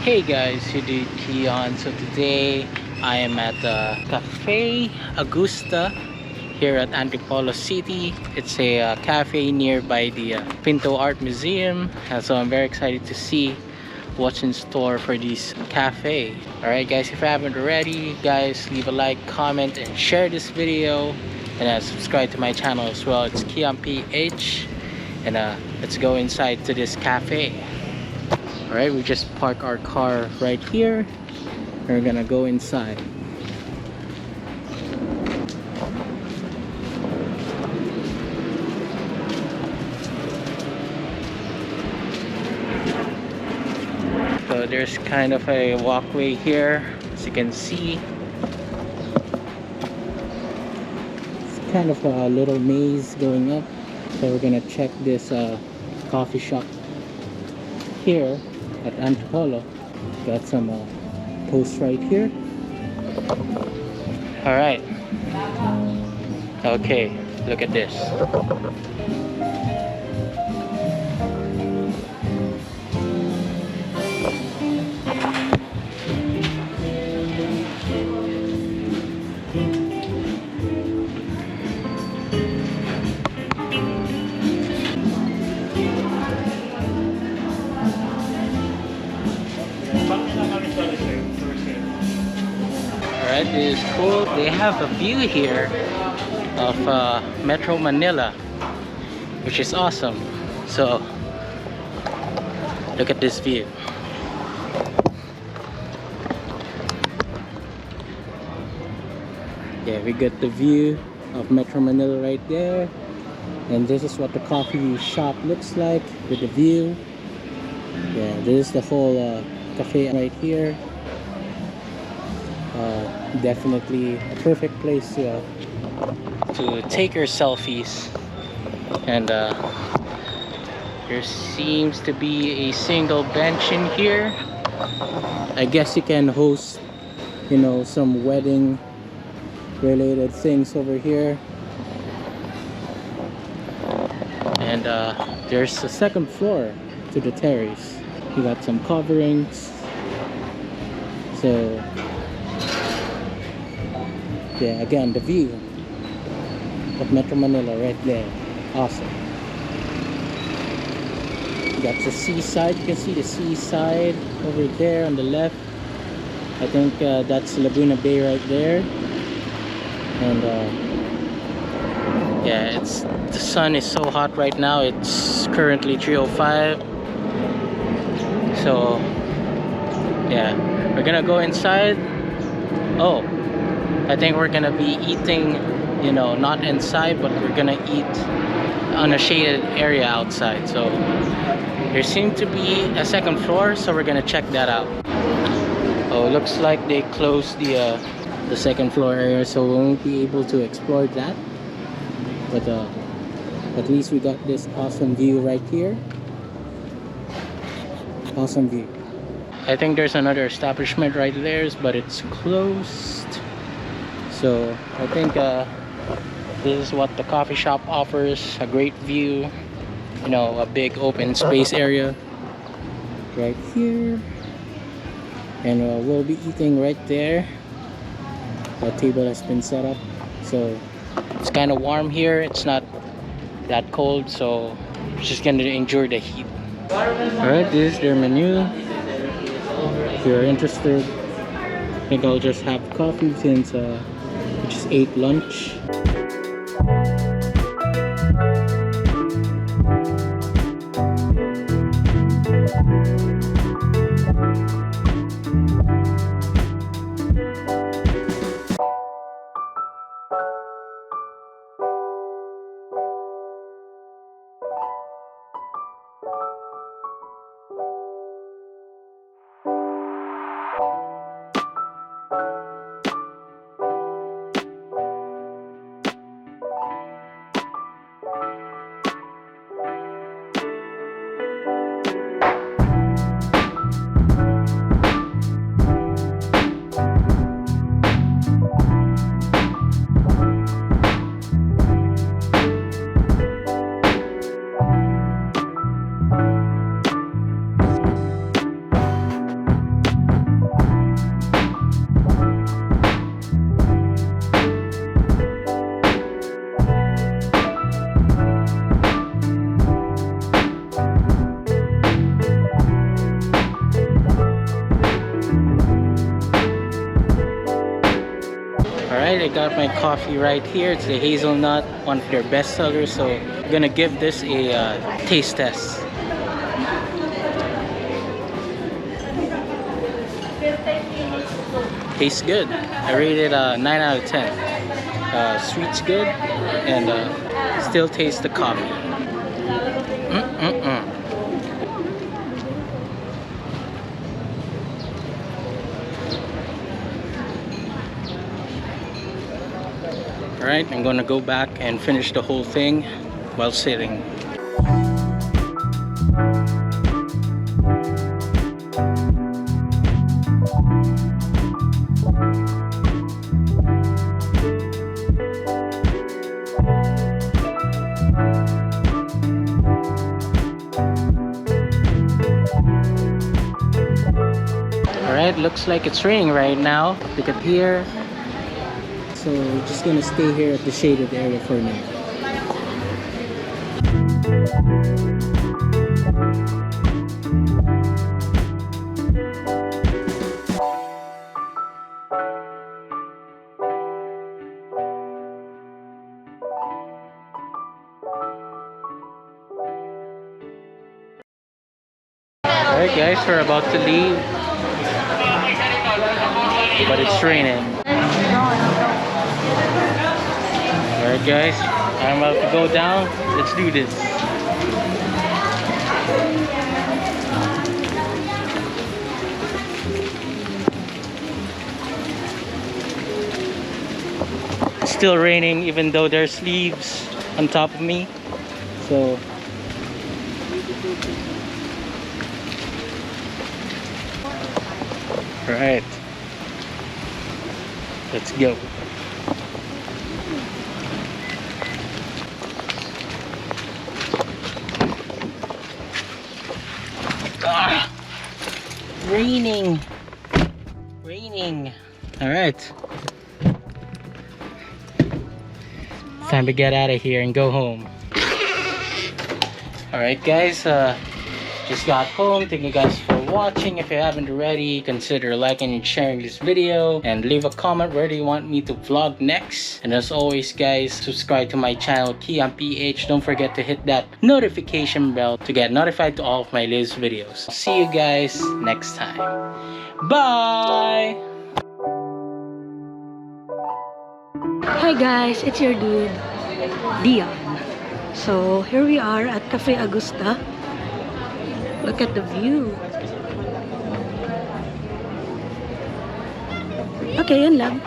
Hey guys, you did Keon. So today I am at the Cafe Agusta here at Antipolo City. It's a cafe nearby the Pinto Art Museum. So I'm very excited to see what's in store for this cafe. Alright guys, if you haven't already, guys, leave a like, comment, and share this video. And subscribe to my channel as well. It's Keon PH. And let's go inside to this cafe. Alright, we just park our car right here. We're gonna go inside. So there's kind of a walkway here, as you can see. It's kind of a little maze going up. So we're gonna check this coffee shop here at Antipolo. Got some posts right here. Alright. Okay, look at this. Alright, this is cool. They have a view here of Metro Manila, which is awesome. So, look at this view. Yeah, we got the view of Metro Manila right there. And this is what the coffee shop looks like with the view. Yeah, this is the whole cafe right here. Definitely a perfect place to take your selfies. And there seems to be a single bench in here. I guess you can host, you know, some wedding related things over here. And there's a second floor to the terrace. You got some coverings. So yeah, again, the view of Metro Manila right there. Awesome. You got the seaside. You can see the seaside over there on the left. I think that's Laguna Bay right there. And yeah, the sun is so hot right now. It's currently 3:05. So yeah, we're gonna go inside. Oh, I think we're gonna be eating, you know, not inside, but we're gonna eat on a shaded area outside. So there seems to be a second floor, so we're gonna check that out. Oh, looks like they closed the second floor area, so we won't be able to explore that. But at least we got this awesome view right here. Awesome view. I think there's another establishment right there, but it's closed. So I think this is what the coffee shop offers. A great view, you know, a big open space area right here. And we'll be eating right there. The table has been set up. So it's kind of warm here. It's not that cold, so we're just gonna enjoy the heat. Alright, this is their menu. If you're interested, I think I'll just have coffee since we just ate lunch. I got my coffee right here. It's the hazelnut, one of their best sellers. So I'm gonna give this a taste test. Tastes good. I rate it 9 out of 10. Sweet's good, and still taste the coffee. Alright, I'm gonna go back and finish the whole thing while sitting. Alright, looks like it's raining right now. Look up here. So we're just gonna stay here at the shaded area for now. Alright guys, we're about to leave, but it's raining. Alright guys, I'm about to go down. Let's do this. It's still raining even though there's leaves on top of me. So alright, let's go. Ah, raining. Alright, time to get out of here and go home. Alright guys, just got home. Thank you guys for watching. If you haven't already, consider liking and sharing this video, and leave a comment where do you want me to vlog next. And as always guys, subscribe to my channel Keon PH. Don't forget to hit that notification bell to get notified to all of my latest videos. See you guys next time. Bye. Hi guys, it's your dude Dion. So here we are at Cafe Agusta. Look at the view. Okay, yun lang.